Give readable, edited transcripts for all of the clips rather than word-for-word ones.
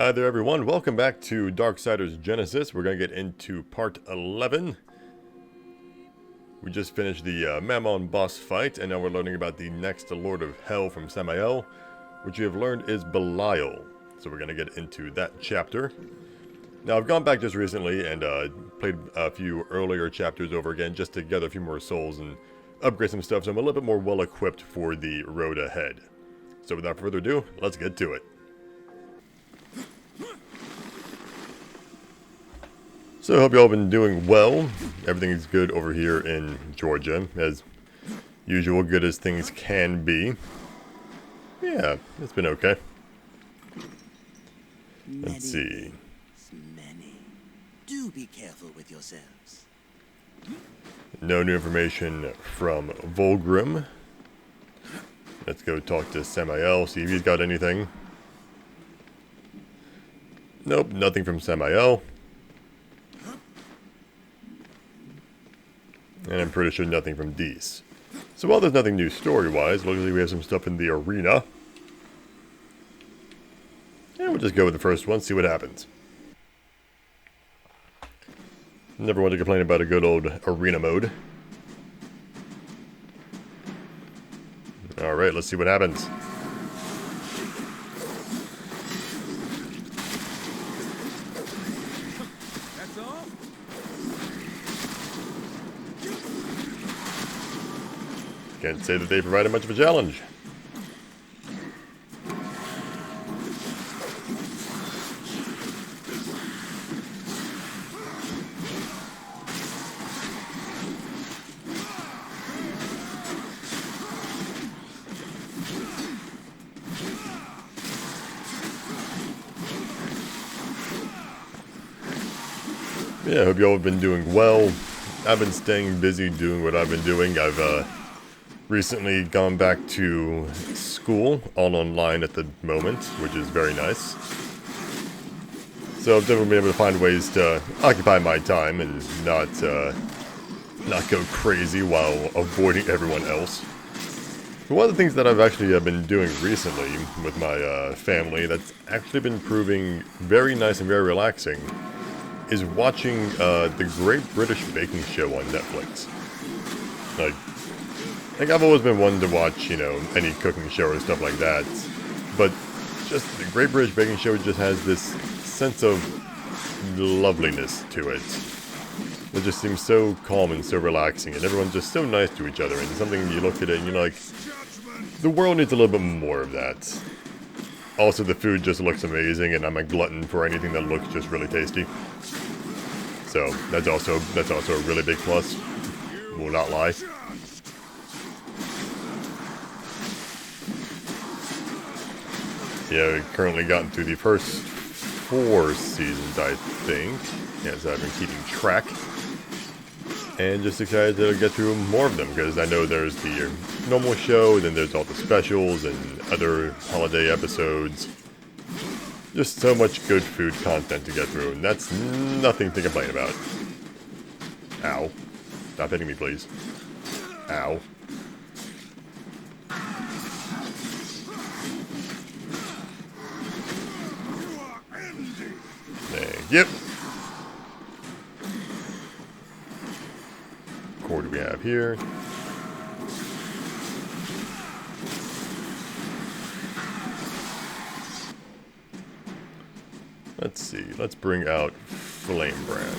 Hi there everyone, welcome back to Darksiders Genesis. We're going to get into part 11. We just finished the Mammon boss fight, and now we're learning about the next Lord of Hell from Samael, which you have learned is Belial. So we're going to get into that chapter. Now I've gone back just recently and played a few earlier chapters over again just to gather a few more souls and upgrade some stuff, so I'm a little bit more well equipped for the road ahead. So without further ado, let's get to it. So I hope you all been doing well. Everything is good over here in Georgia, as usual, good as things can be. Yeah, it's been okay. Let's see. Many. Do be careful with yourselves. No new information from Volgrim. Let's go talk to Samael, see if he's got anything. Nope, nothing from Samael. And I'm pretty sure nothing from Dees. So while there's nothing new story-wise, looks like we have some stuff in the arena. And we'll just go with the first one, see what happens. Never want to complain about a good old arena mode. Alright, let's see what happens. Can't say that they provided much of a challenge. Yeah, I hope y'all have been doing well. I've been staying busy doing what I've been doing. I've recently gone back to school, all online at the moment, which is very nice. So I've definitely been able to find ways to occupy my time and not go crazy while avoiding everyone else. But one of the things that I've actually been doing recently with my family that's actually been proving very nice and very relaxing is watching the Great British Baking Show on Netflix. Like, I've always been one to watch, you know, any cooking show or stuff like that. But just the Great British Baking Show just has this sense of loveliness to it. It just seems so calm and so relaxing, and everyone's just so nice to each other. And something you look at it and you're like, the world needs a little bit more of that. Also, the food just looks amazing, and I'm a glutton for anything that looks just really tasty. So that's also a really big plus. Will not lie. Yeah, we've currently gotten through the first 4 seasons, I think. Yes, I've been keeping track. And just excited to get through more of them, because I know there's the normal show, then there's all the specials and other holiday episodes. Just so much good food content to get through, and that's nothing to complain about. Ow. Stop hitting me, please. Ow. Yep. What do we have here? Let's see. Let's bring out Flame Brand.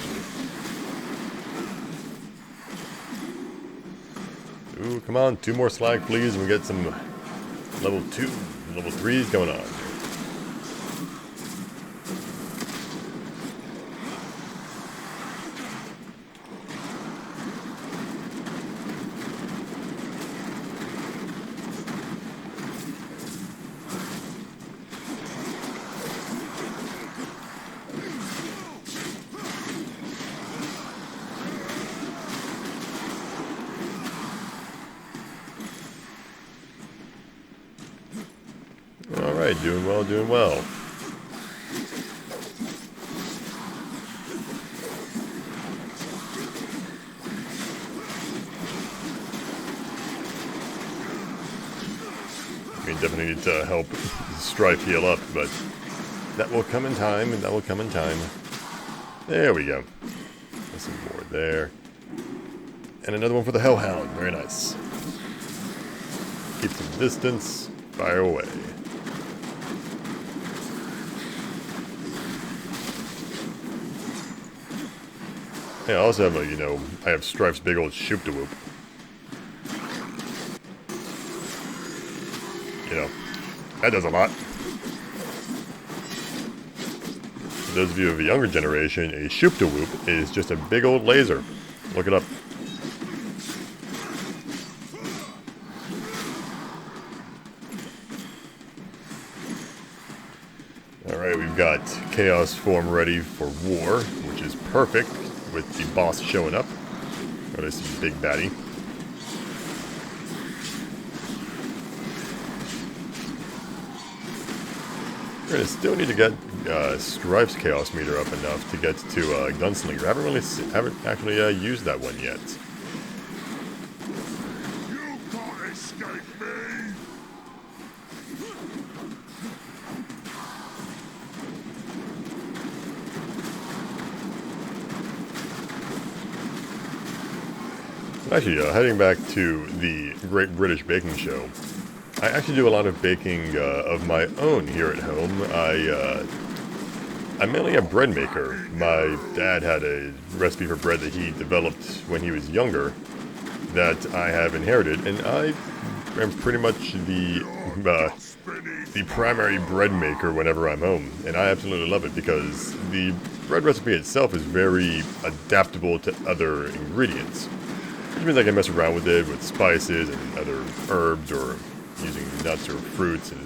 Ooh, come on. 2 more slag, please, and we get some level 2, level 3s going on. Alright, doing well, doing well. I mean, definitely need to help Strife heal up, but That will come in time, and that will come in time. There we go. There's some more there. And another one for the Hellhound. Very nice. Keep some distance. Fire away. Yeah, I also have a, I have Strife's big old shoop-de-whoop. That does a lot. For those of you of a younger generation, a shoop-de-whoop is just a big old laser. Look it up. Alright, we've got Chaos form ready for war, which is perfect with the boss showing up. Oh, this is a big baddie. We're gonna still need to get Strife's Chaos meter up enough to get to Gunslinger. I haven't actually used that one yet. You can't escape me! Actually, heading back to the Great British Baking Show, I actually do a lot of baking of my own here at home. I'm mainly a bread maker. My dad had a recipe for bread that he developed when he was younger that I have inherited, and I am pretty much the primary bread maker whenever I'm home, and I absolutely love it because the bread recipe itself is very adaptable to other ingredients, which means I can mess around with it with spices and other herbs or using nuts or fruits and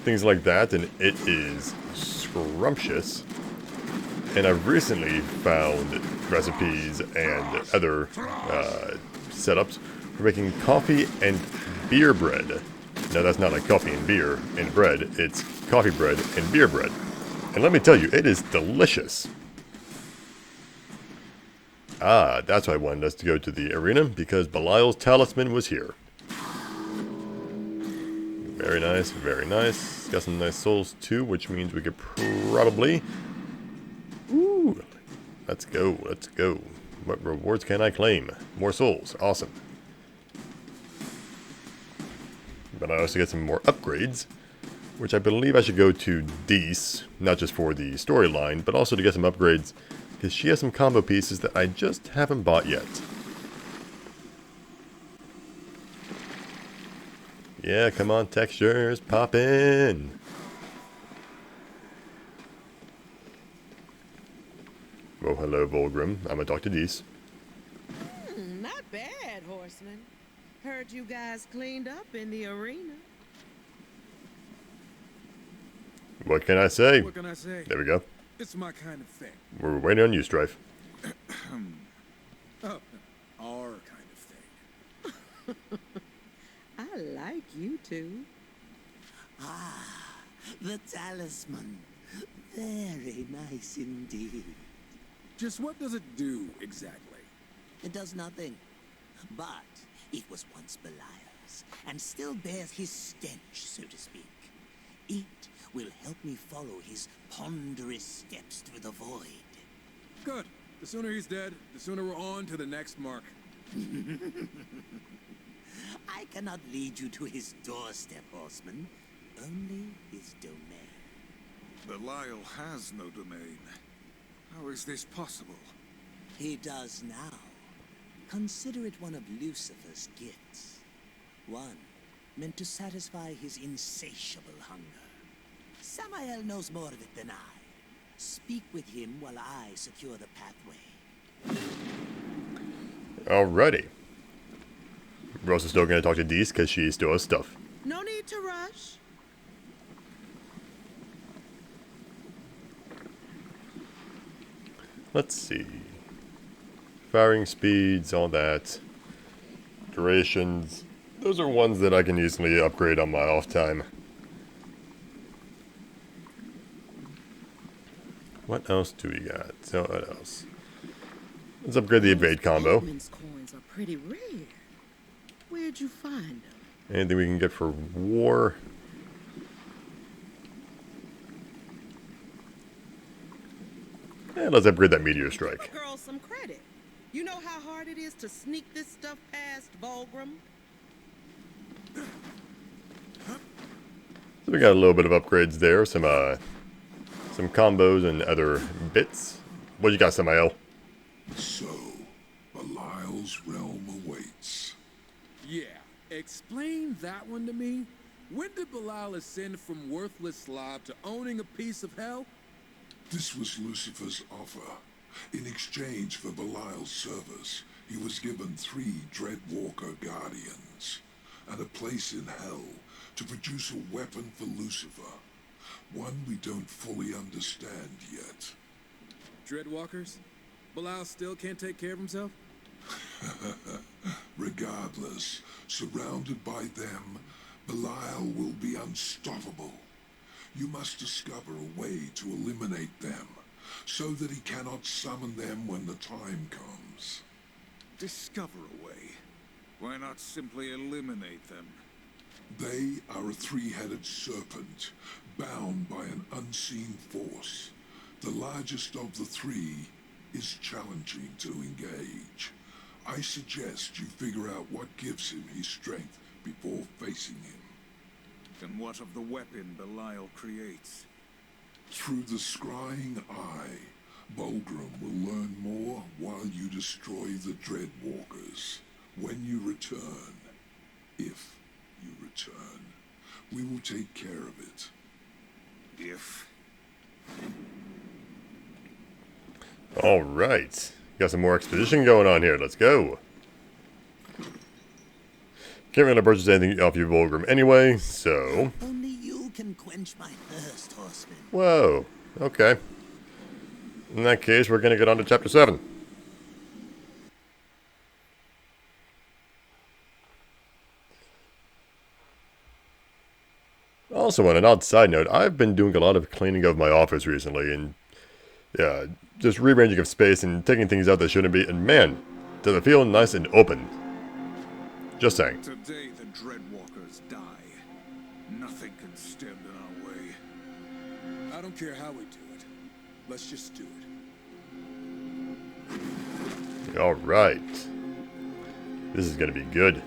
things like that, and it is scrumptious. And I've recently found recipes and other setups for making coffee and beer bread. Now that's not like coffee and beer and bread, it's coffee bread and beer bread. And let me tell you, it is delicious. Ah, that's why I wanted us to go to the arena, because Belial's talisman was here. Very nice, very nice. Got some nice souls too, which means we could probably... Ooh, let's go, let's go. What rewards can I claim? More souls, awesome. But I also get some more upgrades, which I believe I should go to Dees, not just for the storyline, but also to get some upgrades, because she has some combo pieces that I just haven't bought yet. Yeah, come on, textures, pop in. Well, hello, Volgrim. I'm gonna talk to Dees. Not bad, Horsemen. Heard you guys cleaned up in the arena. What can I say? What can I say? There we go. It's my kind of thing. We're waiting on you, Strife. Oh, our kind of thing. I like you two. Ah, the talisman. Very nice indeed. Just what does it do, exactly? It does nothing. But it was once Belial's, and still bears his stench, so to speak. It will help me follow his ponderous steps through the void. Good. The sooner he's dead, the sooner we're on to the next mark. I cannot lead you to his doorstep, Horseman. Only his domain. Belial has no domain. How is this possible? He does now. Consider it one of Lucifer's gifts. One meant to satisfy his insatiable hunger. Samael knows more of it than I. Speak with him while I secure the pathway. Alrighty. We're also still going to talk to Dees because she still has stuff. No need to rush. Let's see. Firing speeds, all that. Durations. Those are ones that I can easily upgrade on my off time. What else do we got? So what else? Let's upgrade the evade combo. Mammons coins are pretty rare. Where'd you find them? Anything we can get for war. let's upgrade that meteor strike. Girl, some credit. You know how hard it is to sneak this stuff past Volgrim? So we got a little bit of upgrades there, some combos and other bits. What you got, Samael? So, Belial's realm awaits. Yeah, explain that one to me. When did Belial ascend from worthless slob to owning a piece of hell? This was Lucifer's offer. In exchange for Belial's service, he was given 3 Dreadwalker Guardians, and a place in hell to produce a weapon for Lucifer. One we don't fully understand yet. Dreadwalkers? Belial still can't take care of himself? Regardless, surrounded by them, Belial will be unstoppable. You must discover a way to eliminate them, so that he cannot summon them when the time comes. Discover a way. Why not simply eliminate them? They are a 3-headed serpent, bound by an unseen force. The largest of the 3 is challenging to engage. I suggest you figure out what gives him his strength before facing him. And what of the weapon Belial creates? Through the scrying eye, Volgrim will learn more while you destroy the Dreadwalkers. When you return, if you return, we will take care of it. If... Alright. Got some more expedition going on here. Let's go. Can't really purchase anything off you, Volgrim, anyway, so... Only you can quench my thirst, Horsemen. Whoa. Okay. In that case, we're going to get on to Chapter 7. Also, on an odd side note, I've been doing a lot of cleaning of my office recently, and yeah, just rearranging of space and taking things out that shouldn't be, and man, does it feel nice and open. Just saying. Today the Dreadwalkers die. Nothing can stand in our way. I don't care how we do it. Let's just do it. Alright. This is going to be good.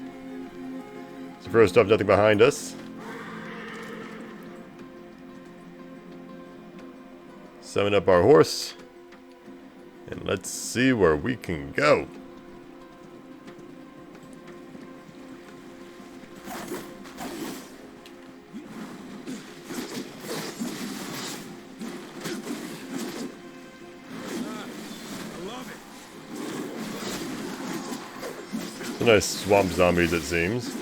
So first off, nothing behind us. Summon up our horse. And let's see where we can go. Nice swamp zombies, it seems.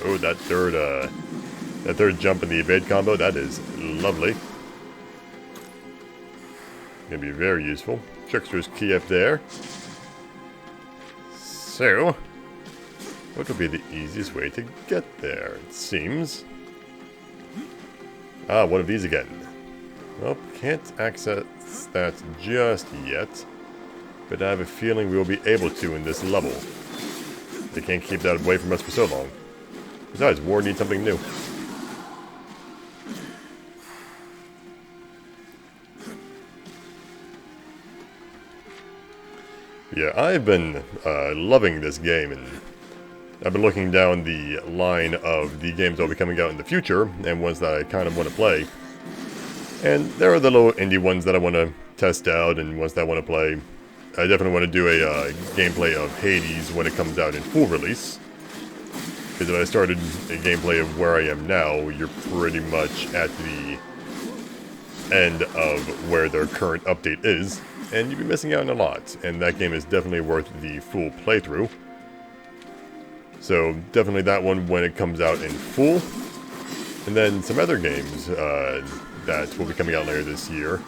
Oh, that third jump in the evade combo, that is lovely. Gonna be very useful. Trickster's key up there. So, what would be the easiest way to get there, it seems? Ah, one of these again. Well, can't access that just yet, but I have a feeling we will be able to in this level. They can't keep that away from us for so long. Besides, war needs something new. Yeah, I've been loving this game, and I've been looking down the line of the games that will be coming out in the future, and ones that I kind of want to play. And there are the little indie ones that I want to test out, and ones that I want to play. I definitely want to do a gameplay of Hades when it comes out in full release. Because if I started a gameplay of where I am now, you're pretty much at the end of where their current update is, and you'd be missing out on a lot. And that game is definitely worth the full playthrough. So definitely that one when it comes out in full. And then some other games that will be coming out later this year.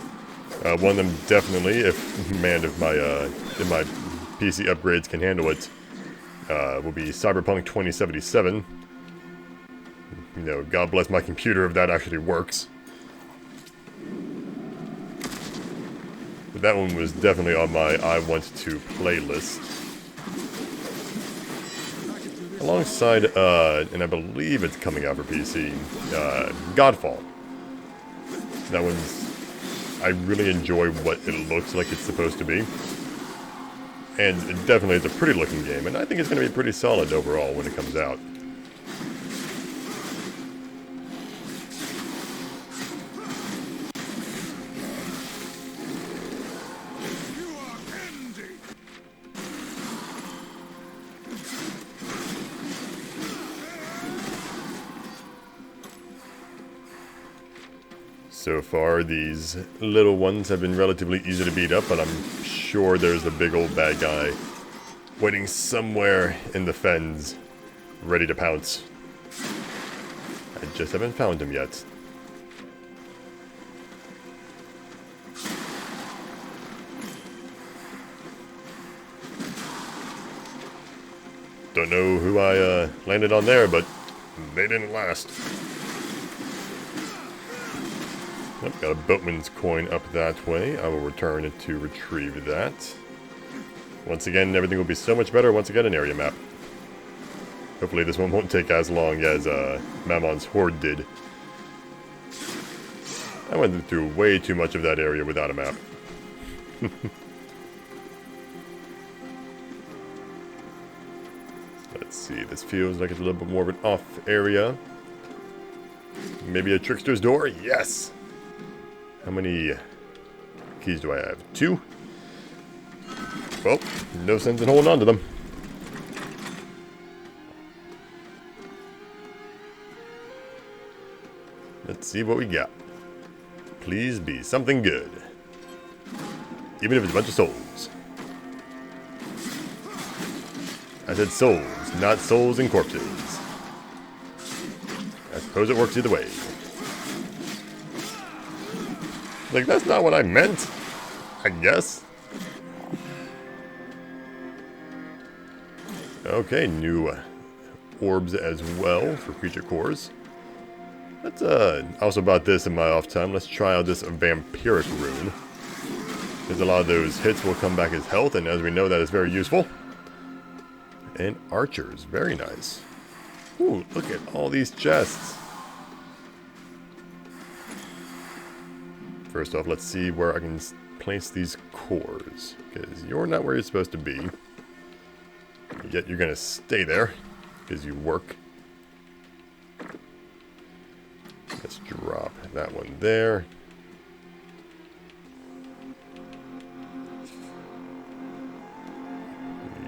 One of them definitely, if my PC upgrades can handle it, will be Cyberpunk 2077. You know, God bless my computer if that actually works. that one was definitely on my I want to playlist. Alongside, and I believe it's coming out for PC, Godfall. That one's, I really enjoy what it looks like it's supposed to be. And it definitely is a pretty looking game, and I think it's going to be pretty solid overall when it comes out. So far, these little ones have been relatively easy to beat up, but I'm sure there's a big old bad guy waiting somewhere in the fens, ready to pounce. I just haven't found him yet. Don't know who I landed on there, but they didn't last. Yep, got a boatman's coin up that way. I will return to retrieve that. Once again, everything will be so much better once I get an area map. Hopefully this one won't take as long as Mammon's Horde did. I went through way too much of that area without a map. Let's see, this feels like it's a little bit more of an off area. Maybe a trickster's door? Yes! How many keys do I have? 2? Well, no sense in holding on to them. Let's see what we got. Please be something good. Even if it's a bunch of souls. I said souls, not souls and corpses. I suppose it works either way. Like, that's not what I meant, I guess. Okay, new orbs as well for creature cores. Let's, also about this in my off time, let's try out this vampiric rune. Because a lot of those hits will come back as health, and as we know, that is very useful. And archers, very nice. Ooh, look at all these chests. First off, let's see where I can place these cores. Because you're not where you're supposed to be. Yet you're going to stay there. Because you work. Let's drop that one there.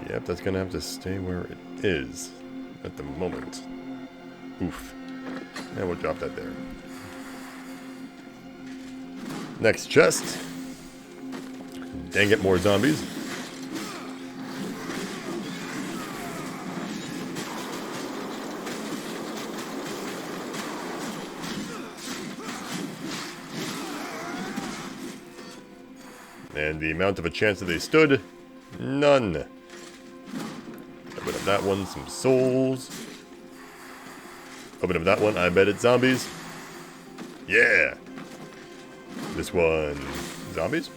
Yep, that's going to have to stay where it is at the moment. Oof. And we'll drop that there. Next chest. Dang it, more zombies. And the amount of a chance that they stood, none. Open up that one, some souls. Open up that one, I bet it's zombies. Yeah! This one, zombies?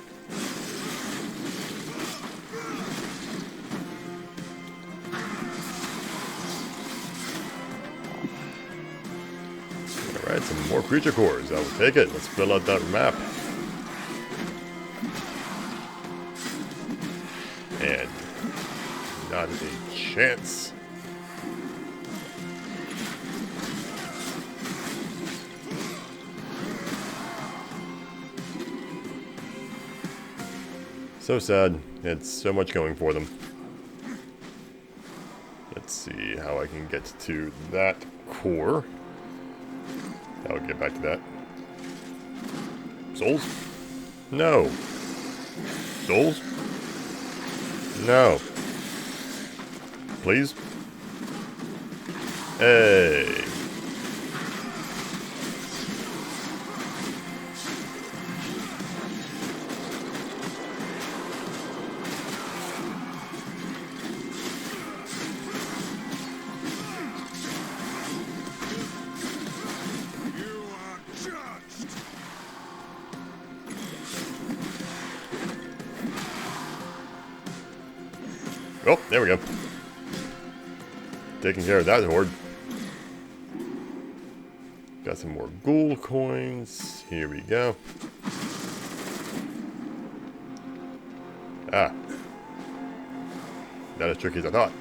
Alright, some more creature cores. I will take it. Let's fill out that map. And not a chance. So sad. It's so much going for them. Let's see how I can get to that core. I'll get back to that. Souls? No. Souls? No. Please? Hey. Oh, there we go. Taking care of that horde. Got some more ghoul coins. Here we go. Ah. Not as tricky as I thought.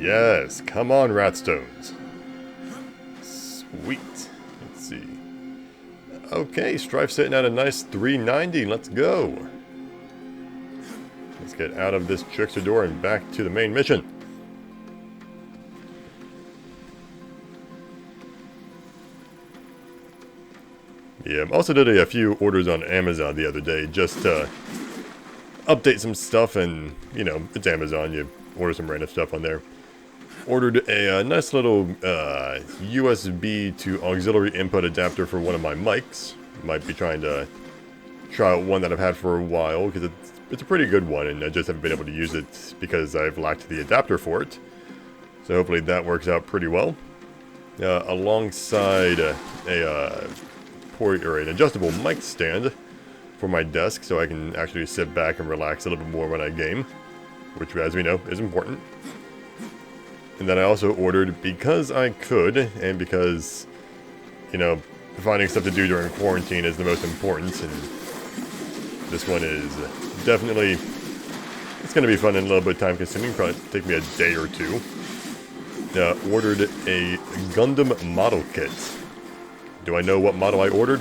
Yes, come on, Ratstones. Sweet. Let's see. Okay, Strife sitting at a nice 390. Let's go. Let's get out of this trickster door and back to the main mission. Yeah, I also did a few orders on Amazon the other day just to update some stuff, and, you know, it's Amazon, you order some random stuff on there. Ordered a nice little USB to auxiliary input adapter for one of my mics. Might be trying to try out one that I've had for a while, because it's a pretty good one, and I just haven't been able to use it because I've lacked the adapter for it. So hopefully that works out pretty well. Alongside an adjustable mic stand for my desk, so I can actually sit back and relax a little bit more when I game, which, as we know, is important. And then I also ordered, because I could, and because, you know, finding stuff to do during quarantine is the most important, and this one is definitely, it's going to be fun and a little bit time consuming, probably take me a day or two. Ordered a Gundam model kit. Do I know what model I ordered?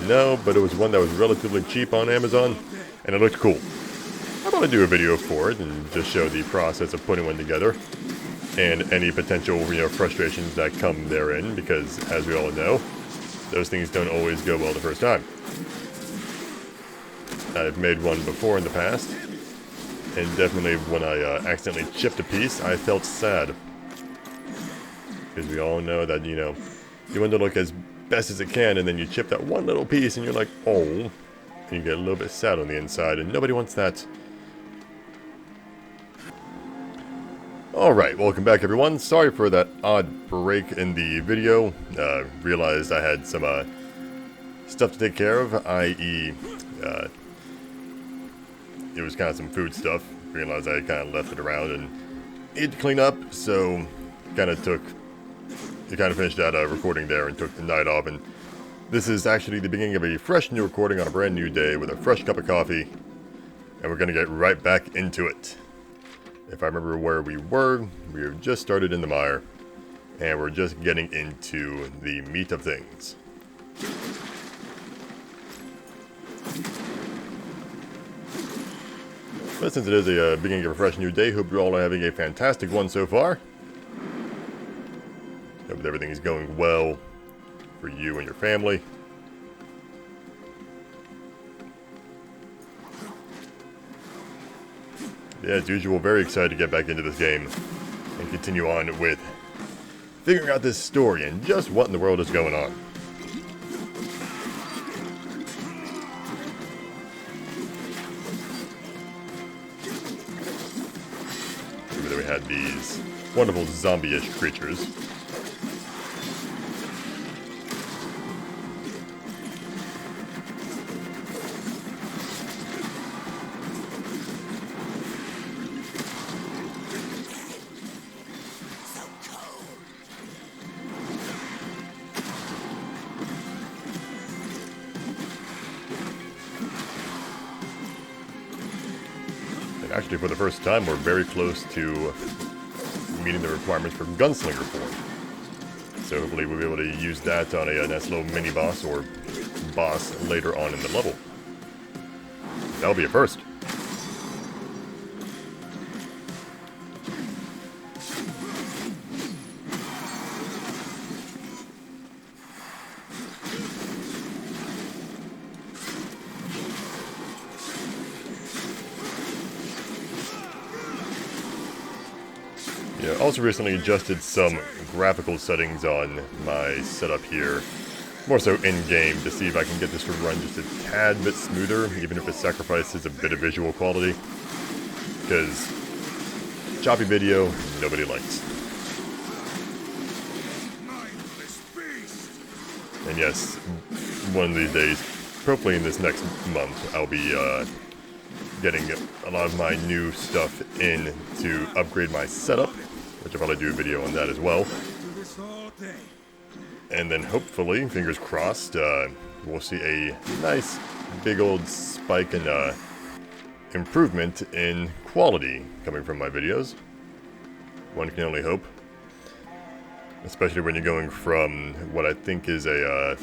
No, but it was one that was relatively cheap on Amazon, and it looked cool. I thought I'd do a video for it and just show the process of putting one together, and any potential, you know, frustrations that come therein, because, as we all know, those things don't always go well the first time. I've made one before in the past, and definitely when I accidentally chipped a piece, I felt sad. Because we all know that, you know, you want to look as best as it can, and then you chip that one little piece, and you're like, oh, and you get a little bit sad on the inside, and nobody wants that. Alright, welcome back everyone. Sorry for that odd break in the video. Realized I had some stuff to take care of, i.e. It was kind of some food stuff. Realized I kind of left it around and needed to clean up, so kind of finished that recording there and took the night off. And this is actually the beginning of a fresh new recording on a brand new day with a fresh cup of coffee, and we're going to get right back into it. If I remember where we have just started in the mire, and we're just getting into the meat of things. But since it is a beginning of a fresh new day, hope you're all having a fantastic one so far. Hope everything is going well for you and your family. Yeah, as usual, very excited to get back into this game and continue on with figuring out this story and just what in the world is going on. Remember that we had these wonderful zombie-ish creatures. Actually, for the first time, we're very close to meeting the requirements for Gunslinger form. So hopefully we'll be able to use that on a nice little mini-boss or boss later on in the level. That'll be a first. Yeah, also recently adjusted some graphical settings on my setup here, more so in-game, to see if I can get this to run just a tad bit smoother, even if it sacrifices a bit of visual quality, because choppy video, nobody likes. And yes, one of these days, hopefully in this next month, I'll be getting a lot of my new stuff in to upgrade my setup, which I'll probably do a video on that as well. And then hopefully, fingers crossed, we'll see a nice big old spike in improvement in quality coming from my videos. One can only hope. Especially when you're going from what I think is a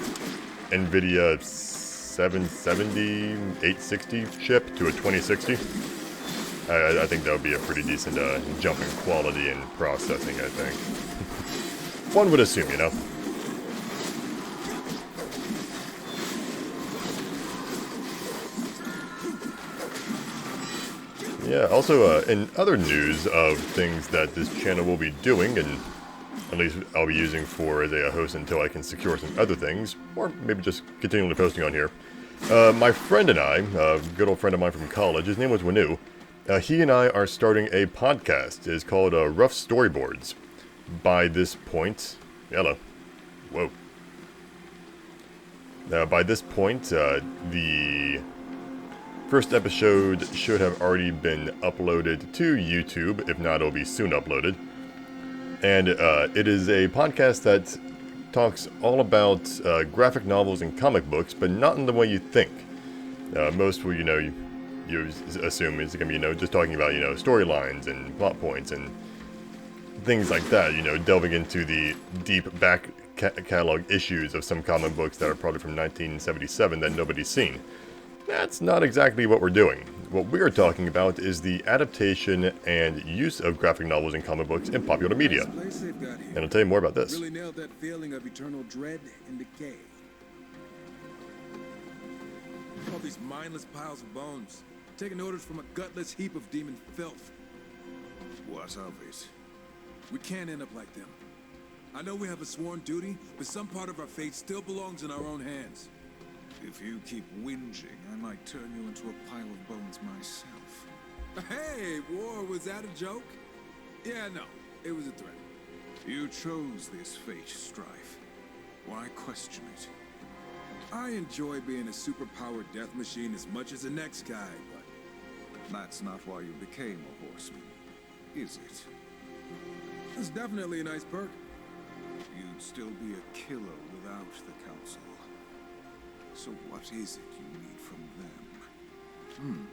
NVIDIA 770, 860 chip to a 2060. I think that would be a pretty decent jump in quality and processing, I think. One would assume, you know? Yeah, also in other news of things that this channel will be doing, and at least I'll be using for as a host until I can secure some other things, or maybe just continually posting on here. My friend and I, a good old friend of mine from college, his name was Wanu, he and I are starting a podcast. It's called Rough Storyboards. By this point, hello, whoa. By this point, the first episode should have already been uploaded to YouTube. If not, it'll be soon uploaded. And it is a podcast that talks all about graphic novels and comic books, but not in the way you think. Most will, you assume it's going to be, just talking about, storylines and plot points and things like that, delving into the deep back catalog issues of some comic books that are probably from 1977 that nobody's seen. That's not exactly what we're doing. What we're talking about is the adaptation and use of graphic novels and comic books in popular media. And I'll tell you more about this. Really nailed that feeling of eternal dread and decay. All these mindless piles of bones, taking orders from a gutless heap of demon filth. What of it? We can't end up like them. I know we have a sworn duty, but some part of our fate still belongs in our own hands. If you keep whinging, I might turn you into a pile of bones myself. Hey, War, was that a joke? Yeah, no, it was a threat. You chose this fate, Strife. Why question it? I enjoy being a superpowered death machine as much as the next guy, but that's not why you became a horseman, is it? It's definitely a nice perk. You'd still be a killer without the council. So what is it you need from them?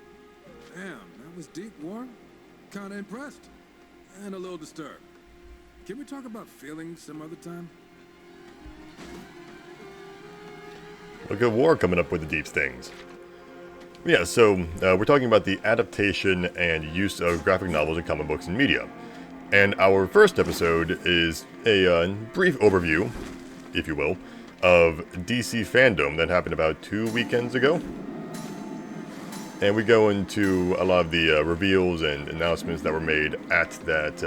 Damn, that was deep, War. Kinda impressed. And a little disturbed. Can we talk about feelings some other time? Look at War coming up with the deep things. Yeah, so we're talking about the adaptation and use of graphic novels and comic books in media. And our first episode is a brief overview, if you will, of DC fandom that happened about 2 weekends ago. And we go into a lot of the reveals and announcements that were made at that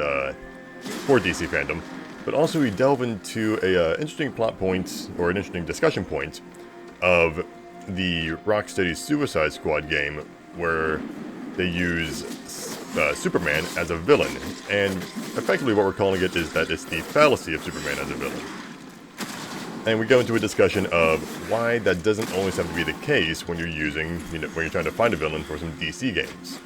for DC fandom. But also we delve into a interesting plot point, or an interesting discussion point, of the Rocksteady Suicide Squad game, where they use Superman as a villain. And effectively what we're calling it is that it's the fallacy of Superman as a villain. And we go into a discussion of why that doesn't always have to be the case when you're using, when you're trying to find a villain for some DC games.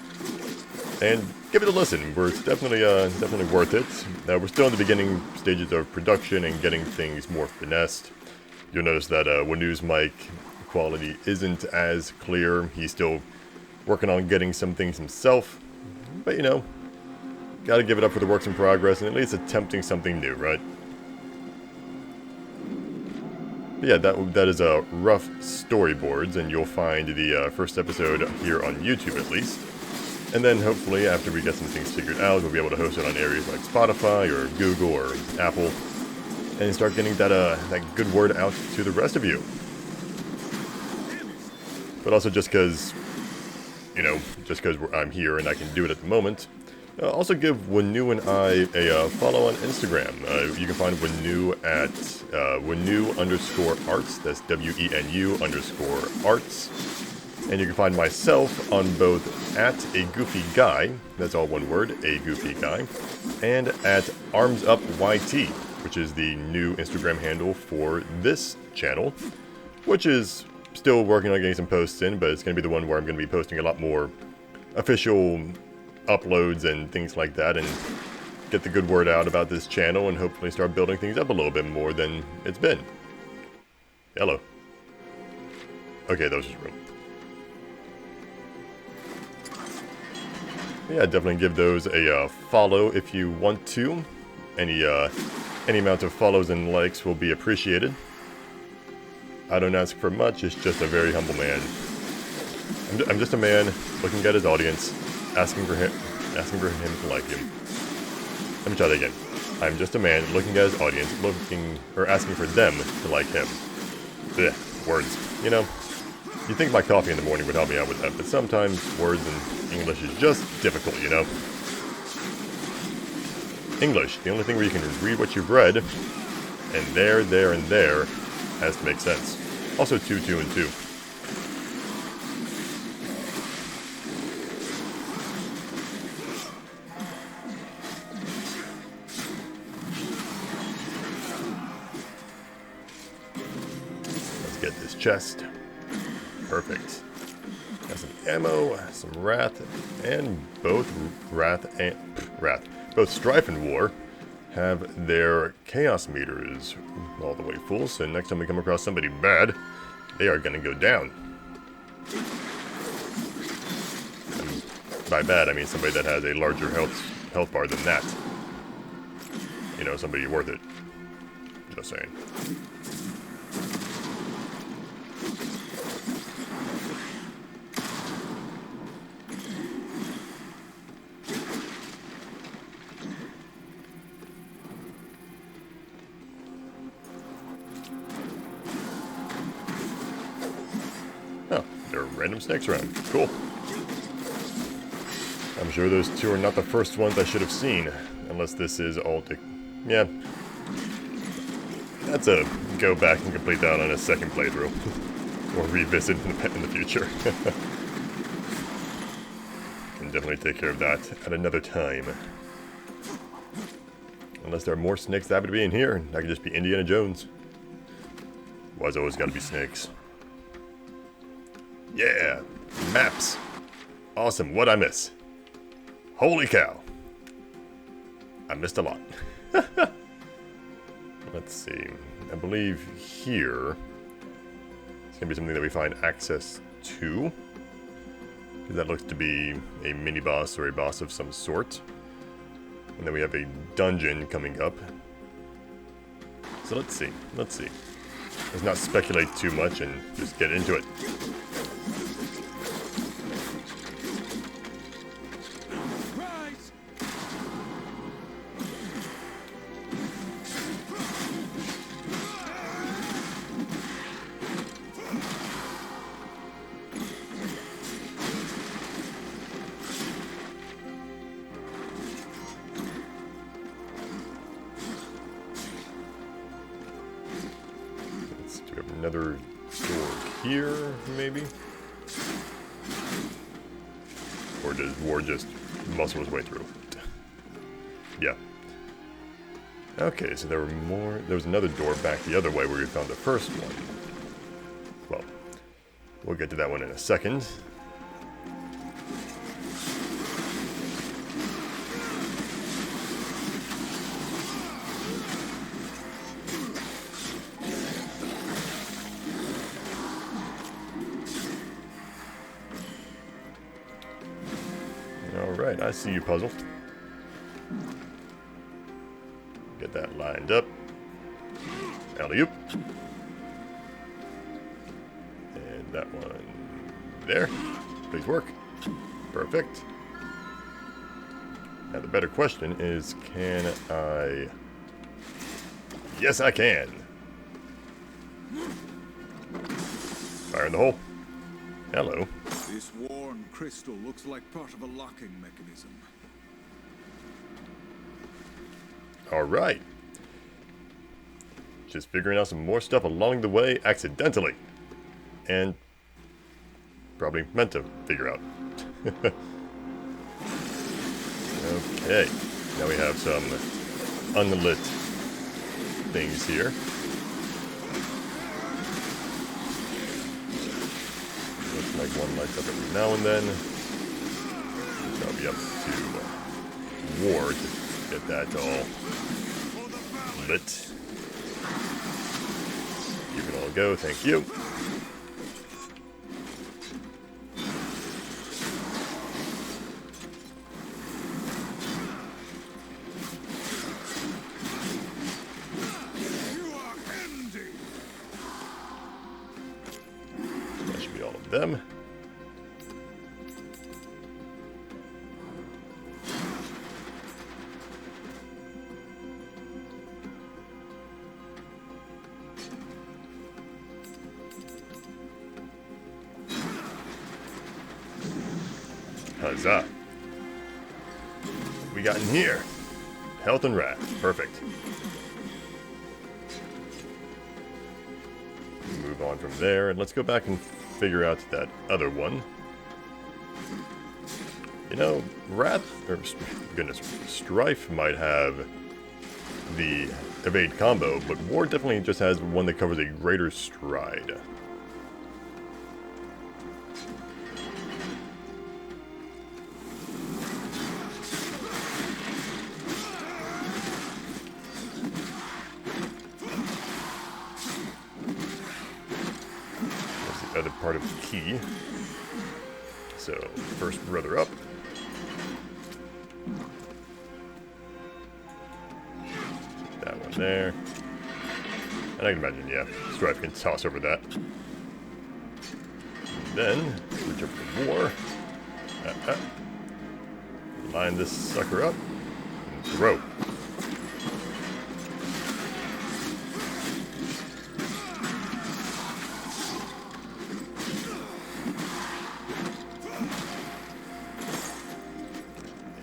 And give it a listen. It's definitely worth it. We're still in the beginning stages of production and getting things more finessed. You'll notice that Wanu's mic quality isn't as clear. He's still working on getting some things himself. But gotta give it up for the works in progress and at least attempting something new, right? Yeah, that is a Rough Storyboards, and you'll find the first episode here on YouTube at least. And then hopefully after we get some things figured out, we'll be able to host it on areas like Spotify or Google or Apple, and start getting that good word out to the rest of you. But also just because I'm here and I can do it at the moment, also give Wanu and I a follow on Instagram. You can find Wanu at Wenu_arts. That's WENU_arts. And you can find myself on both at A Goofy Guy, that's all one word, A Goofy Guy, and at ArmsUpYT, which is the new Instagram handle for this channel, which is still working on getting some posts in, but it's going to be the one where I'm going to be posting a lot more official uploads and things like that, and get the good word out about this channel, and hopefully start building things up a little bit more than it's been. Hello. Okay, that was just room. Yeah, definitely give those a follow if you want to. Any amount of follows and likes will be appreciated. I don't ask for much, it's just a very humble man. I'm just a man looking at his audience, asking for him to like him. Let me try that again. I'm just a man looking at his audience, asking for them to like him. Blech, words. You know, you'd think my coffee in the morning would help me out with that, but sometimes words in English is just difficult, you know? English, the only thing where you can read what you've read, and there, and there, has to make sense. Also 2, 2, and 2. Let's get this chest. Perfect. Got some ammo, some Wrath, and both both Strife and War have their chaos meters all the way full, so next time we come across somebody bad, they are going to go down. And by bad, I mean somebody that has a larger health bar than that. You know, somebody worth it. Just saying. Oh, there are random snakes around. Cool. I'm sure those two are not the first ones I should have seen. Unless this is all... Yeah. That's a go back and complete that on a second playthrough. Or revisit in the future. Can definitely take care of that at another time. Unless there are more snakes that happen to be in here, I could just be Indiana Jones. Why's always gotta be snakes? Yeah! Maps! Awesome, what'd I miss? Holy cow! I missed a lot. Let's see. I believe here it's gonna be something that we find access to. Because that looks to be a mini-boss or a boss of some sort. And then we have a dungeon coming up. So let's see. Let's see. Let's not speculate too much and just get into it. Another door here, maybe? Or does War just muscle his way through? Yeah. Okay, so there were more... There was another door back the other way where we found the first one. Well, we'll get to that one in a second. Alright, I see you, puzzle. Get that lined up. Alley-oop. And that one there. Please work. Perfect. Now the better question is, can I... Yes, I can! Fire in the hole. Hello. This worn crystal looks like part of a locking mechanism. Alright. Just figuring out some more stuff along the way accidentally. And probably meant to figure out. Okay. Now we have some unlit things here. Looks like one lights up every now and then. be up to War to get that all lit. You can all go, thank you. That should be all of them. Huzzah. What we got in here? Health and Wrath. Perfect. Move on from there, and let's go back and figure out that other one. You know, Wrath, or goodness, Strife might have the evade combo, but War definitely just has one that covers a greater stride. Other part of the key. So, first brother up. That one there. And I can imagine, yeah, Strife can toss over that. And then, switch over to War. Line this sucker up. And throw.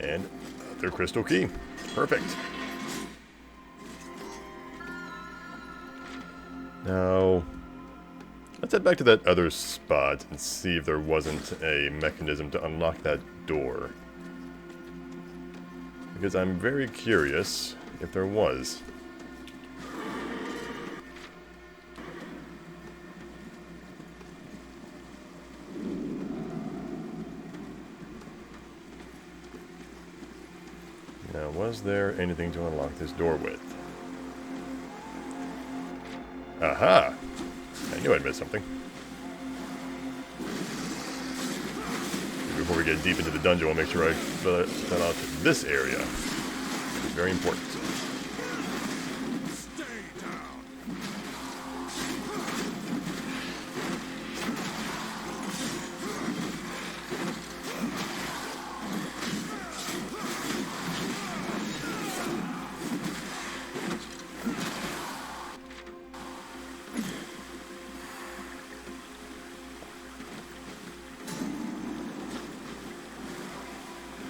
And their crystal key. Perfect. Now, let's head back to that other spot and see if there wasn't a mechanism to unlock that door. Because I'm very curious if there was. Now, was there anything to unlock this door with? Aha! I knew I'd missed something. Before we get deep into the dungeon, I'll make sure I fill out this area. It's very important.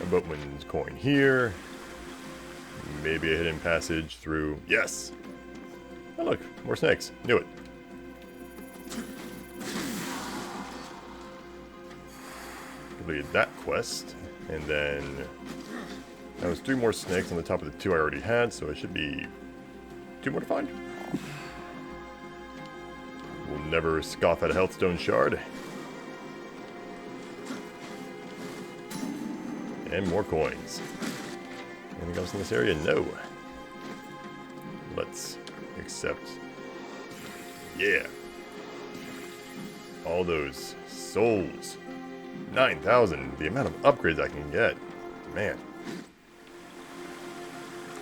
Boatman's coin here. Maybe a hidden passage through... Yes! Oh look, more snakes. Knew it. Completed that quest. And then... That was 3 more snakes on the top of the 2 I already had, so it should be 2 more to find. We'll never scoff at a Healthstone Shard. And more coins. Anything else in this area? No. Let's accept. Yeah. All those souls. 9,000. The amount of upgrades I can get. Man.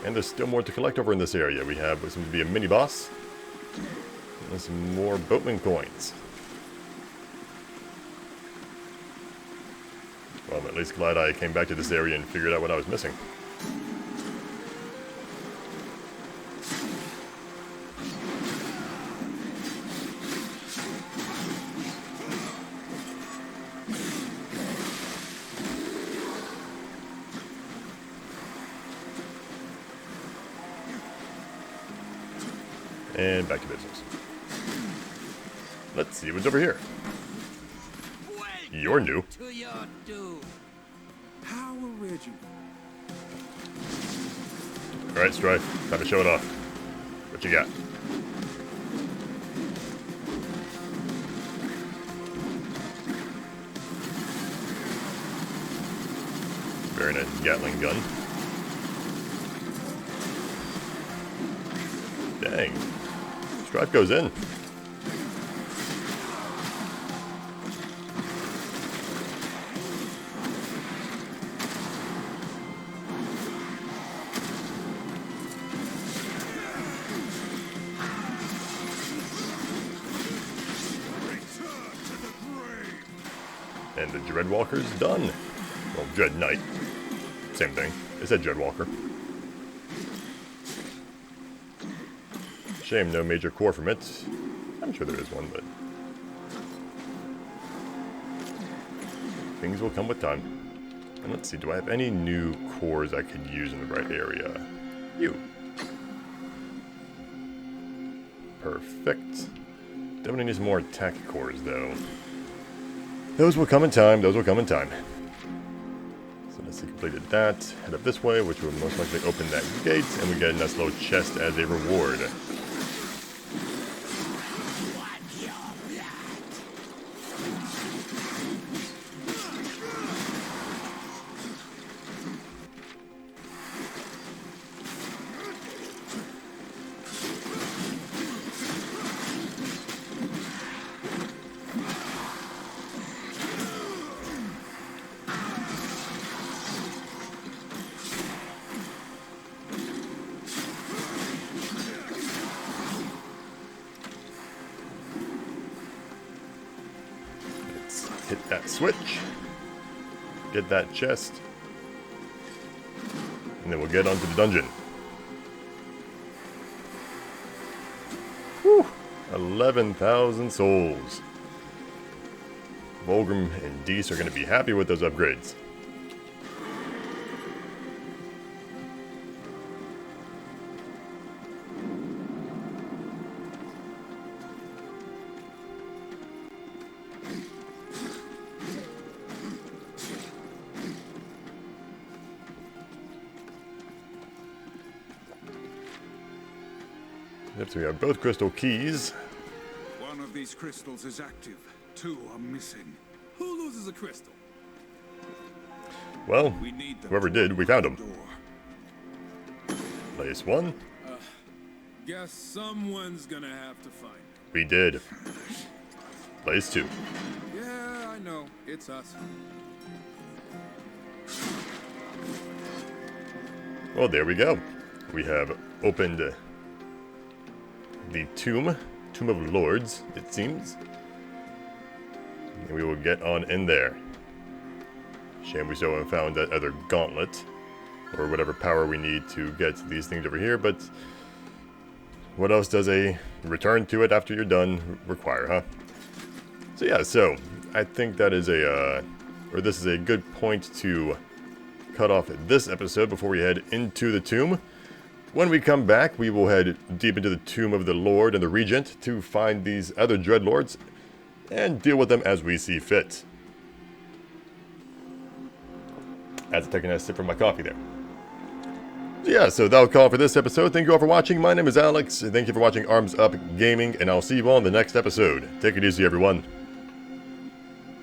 And there's still more to collect over in this area. We have what seems to be a mini boss. And some more boatman coins. Well, I'm at least glad I came back to this area and figured out what I was missing. And back to business. Let's see what's over here. You're new. To your doom. How original. Alright, Strife. Time to show it off. What you got? wearing a Gatling gun. Dang. Strife goes in. And the Dreadwalker's done. Well, Dread Knight. Same thing. It said Dreadwalker. Shame no major core from it. I'm sure there is one, but things will come with time. And let's see, do I have any new cores I could use in the right area? You. Perfect. Definitely need some more attack cores, though. Those will come in time. Those will come in time. So let's see, completed that. Head up this way, which will most likely open that gate, and we get a nice little chest as a reward. Hit that switch, get that chest, and then we'll get onto the dungeon. Whew, 11,000 souls. Volgrim and Deese are going to be happy with those upgrades. Yep, so we have both crystal keys. One of these crystals is active. Two are missing. Who loses a crystal? Well, We need them whoever to did, we unlock found the him. door. Place one. Guess someone's gonna have to find it. We did. Place two. Yeah, I know. It's us. Well, there we go. We have opened the Tomb of Lords, it seems. And we will get on in there. Shame we still haven't found that other gauntlet, or whatever power we need to get these things over here, but what else does a return to it after you're done require, huh? So yeah, so I think that is this is a good point to cut off this episode before we head into the tomb. When we come back, we will head deep into the Tomb of the Lord and the Regent to find these other Dreadlords and deal with them as we see fit. As I'm taking a sip from my coffee there. So yeah, so that'll call for this episode. Thank you all for watching. My name is Alex. Thank you for watching Arms Up Gaming, and I'll see you all in the next episode. Take it easy, everyone.